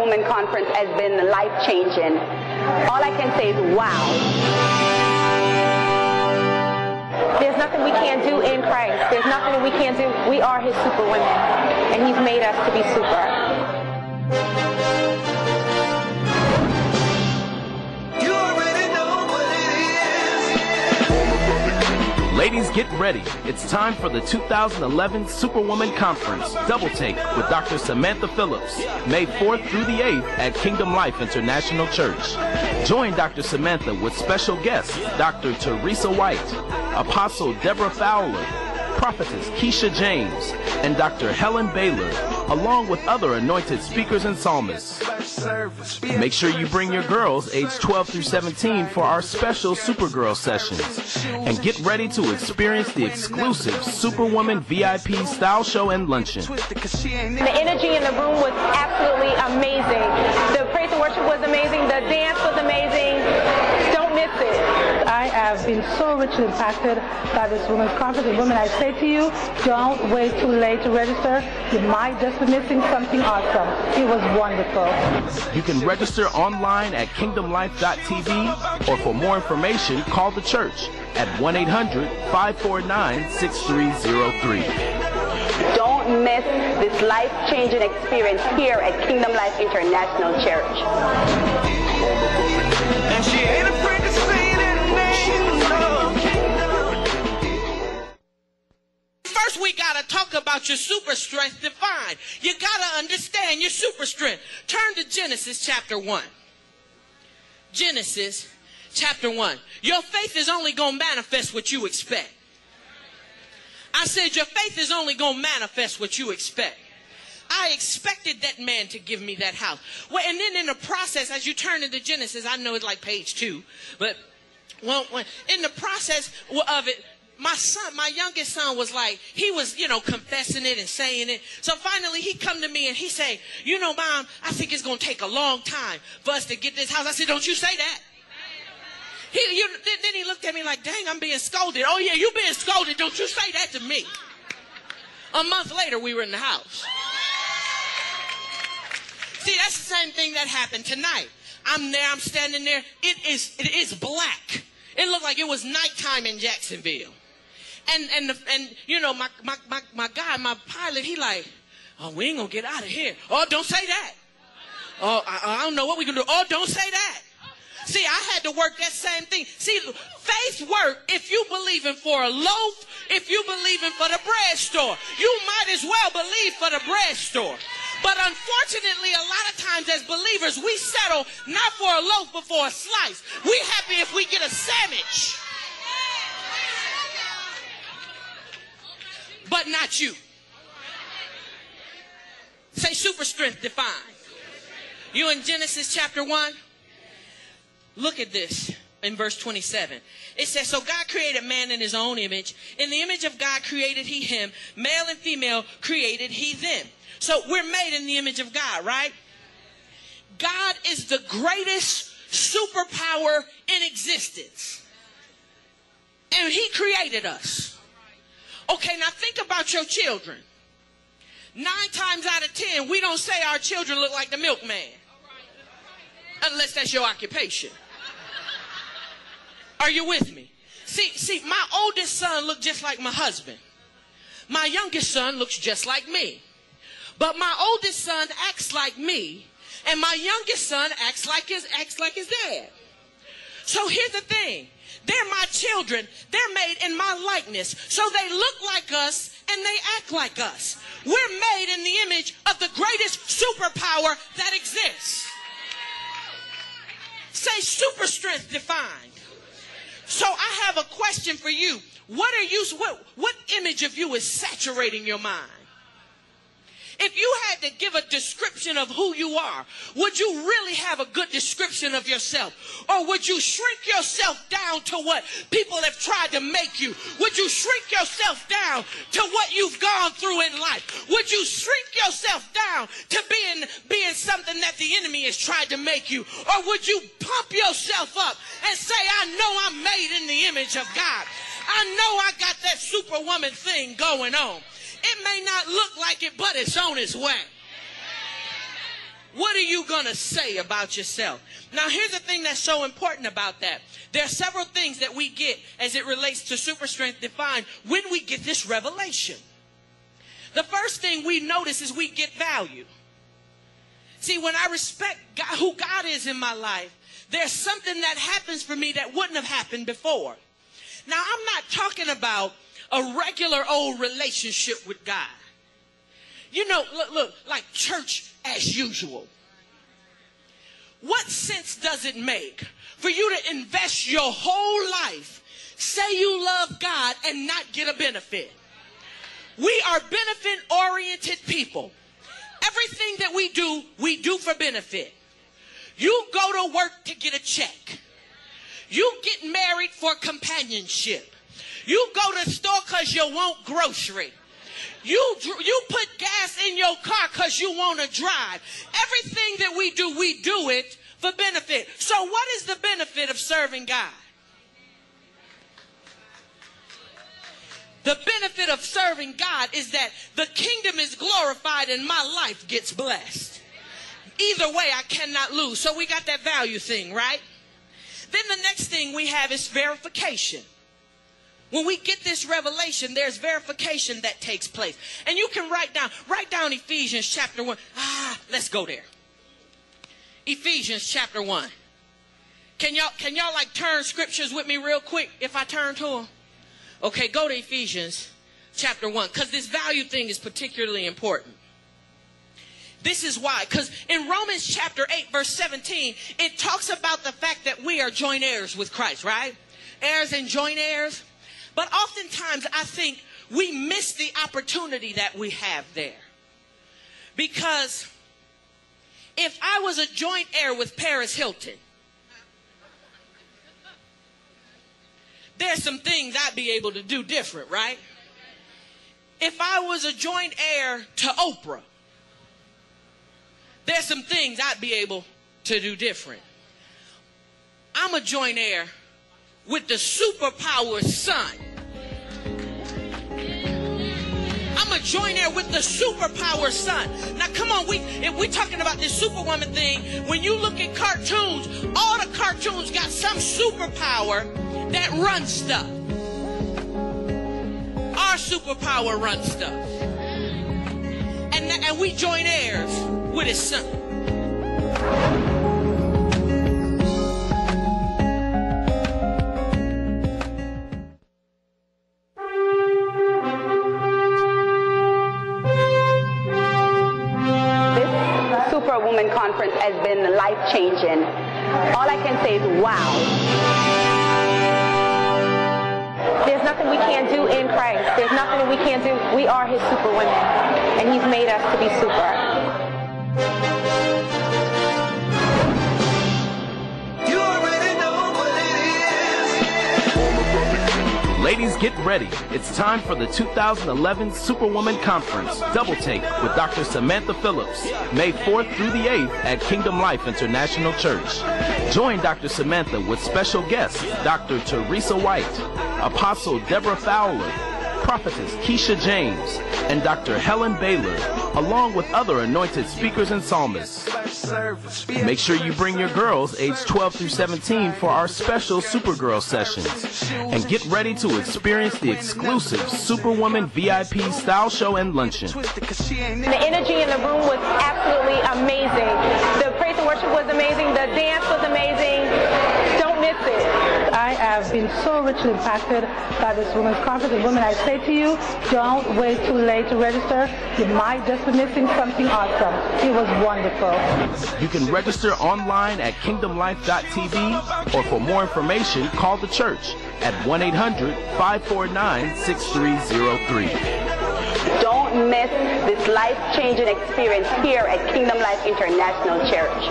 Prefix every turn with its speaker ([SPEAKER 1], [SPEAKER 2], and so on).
[SPEAKER 1] Superwoman Conference has been life-changing. All I can say is wow.
[SPEAKER 2] There's nothing we can't do in Christ. There's nothing that we can't do. We are his superwomen, and he's made us to be super.
[SPEAKER 3] Ladies, get ready. It's time for the 2011 Superwoman Conference, Double Take with Dr. Samantha Phillips, May 4th through the 8th at Kingdom Life International Church. Join Dr. Samantha with special guests, Dr. Teresa White, Apostle Deborah Fowler, Prophetess Keisha James, and Dr. Helen Baylor, along with other anointed speakers and psalmists. Make sure you bring your girls aged 12 through 17 for our special Supergirl sessions. And get ready to experience the exclusive Superwoman VIP style show and luncheon.
[SPEAKER 2] The energy in the room was absolutely amazing. The praise and worship was amazing. The dance was amazing. Don't miss it.
[SPEAKER 4] I have been so richly impacted by this women's conference. And women, I say to you, don't wait too late to register. You might just be missing something awesome. It was wonderful.
[SPEAKER 3] You can register online at kingdomlife.tv, or for more information, call the church at 1-800-549-6303.
[SPEAKER 1] Don't miss this life-changing experience here at Kingdom Life International Church.
[SPEAKER 5] And she ain't afraid to say that name, no.
[SPEAKER 6] First, we got to talk about your super strength defined. You got to understand your super strength. Turn to Genesis chapter 1. Genesis chapter 1. Your faith is only going to manifest what you expect. I said your faith is only going to manifest what you expect. I expected that man to give me that house. Well, and then in the process, as you turn into Genesis, I know it's like page 2, but in the process of it, my youngest son was like, he was, confessing it and saying it. So finally he come to me and he say, Mom, I think it's going to take a long time for us to get this house. I said, don't you say that. Then he looked at me like, dang, I'm being scolded. Oh yeah, you being scolded. Don't you say that to me. A month later, we were in the house. See, that's the same thing that happened tonight. I'm there, I'm standing there. It is black. It looked like it was nighttime in Jacksonville. And my guy, my pilot, he like, oh, we ain't gonna get out of here. Oh, don't say that. Oh, I don't know what we gonna do. Oh, don't say that. See, I had to work that same thing. See, faith work if you believing for a loaf, if you believing for the bread store. You might as well believe for the bread store. But unfortunately, a lot of times as believers, we settle not for a loaf, but for a slice. We happy if we get a sandwich. But not you. Say super strength defined. You in Genesis chapter 1? Look at this in verse 27. It says, so God created man in his own image. In the image of God created he him. Male and female created he them. So we're made in the image of God, right? God is the greatest superpower in existence. And he created us. Okay, now think about your children. 9 times out of 10, we don't say our children look like the milkman. Unless that's your occupation. Are you with me? See, my oldest son looked just like my husband. My youngest son looks just like me. But my oldest son acts like me, and my youngest son acts like his dad. So here's the thing. They're my children. They're made in my likeness. So they look like us, and they act like us. We're made in the image of the greatest superpower that exists. Say super strength defined. So I have a question for you. What image of you is saturating your mind? If you had to give a description of who you are, would you really have a good description of yourself? Or would you shrink yourself down to what people have tried to make you? Would you shrink yourself down to what you've gone through in life? Would you shrink yourself down to being something that the enemy has tried to make you? Or would you pump yourself up and say, I know I'm made in the image of God. I know I got that superwoman thing going on. It may not look like it, but it's on its way. What are you going to say about yourself? Now, here's the thing that's so important about that. There are several things that we get as it relates to super strength defined when we get this revelation. The first thing we notice is we get value. See, when I respect God, who God is in my life, there's something that happens for me that wouldn't have happened before. Now, I'm not talking about a regular old relationship with God. You know, look, like church as usual. What sense does it make for you to invest your whole life, say you love God, and not get a benefit? We are benefit-oriented people. Everything that we do for benefit. You go to work to get a check. You get married for companionship. You go to the store because you want grocery. You put gas in your car because you want to drive. Everything that we do it for benefit. So what is the benefit of serving God? The benefit of serving God is that the kingdom is glorified and my life gets blessed. Either way, I cannot lose. So we got that value thing, right? Then the next thing we have is verification. When we get this revelation, there's verification that takes place. And you can write down Ephesians chapter 1. Let's go there. Ephesians chapter 1. Can y'all like turn scriptures with me real quick if I turn to them? Okay, go to Ephesians chapter 1, because this value thing is particularly important. This is why, because in Romans chapter 8, verse 17, it talks about the fact that we are joint heirs with Christ, right? Heirs and joint heirs. But oftentimes I think we miss the opportunity that we have there. Because if I was a joint heir with Paris Hilton, there's some things I'd be able to do different, right? If I was a joint heir to Oprah, there's some things I'd be able to do different. I'm a joint heir with the superpower's son. I'm a joint heir with the superpower's son. Now come on, if we're talking about this Superwoman thing, when you look at cartoons, all the cartoons got some superpower that runs stuff. Our superpower runs stuff. And we join heirs with his son.
[SPEAKER 1] This Superwoman conference has been life-changing. All I can say is wow.
[SPEAKER 2] There's nothing we can't do in Christ. There's nothing that we can't do. We are his superwomen, and he's made us to be super.
[SPEAKER 5] You already know what it is.
[SPEAKER 3] Ladies, get ready. It's time for the 2011 Superwoman Conference, Double Take with Dr. Samantha Phillips, May 4th through the 8th at Kingdom Life International Church. Join Dr. Samantha with special guests, Dr. Teresa White, Apostle Deborah Fowler, Prophetess Keisha James, and Dr. Helen Baylor, along with other anointed speakers and psalmists. Make sure you bring your girls aged 12 through 17 for our special Supergirl sessions. And get ready to experience the exclusive Superwoman VIP style show and luncheon.
[SPEAKER 2] The energy in the room was absolutely amazing. The praise and worship was amazing. The dance was amazing. Don't miss it.
[SPEAKER 4] I have been so richly impacted by this women's conference. And women, I say to you, don't wait too late to register. You might just be missing something awesome. It was wonderful.
[SPEAKER 3] You can register online at kingdomlife.tv, or for more information, call the church at 1-800-549-6303.
[SPEAKER 1] Don't miss this life-changing experience here at Kingdom Life International Church.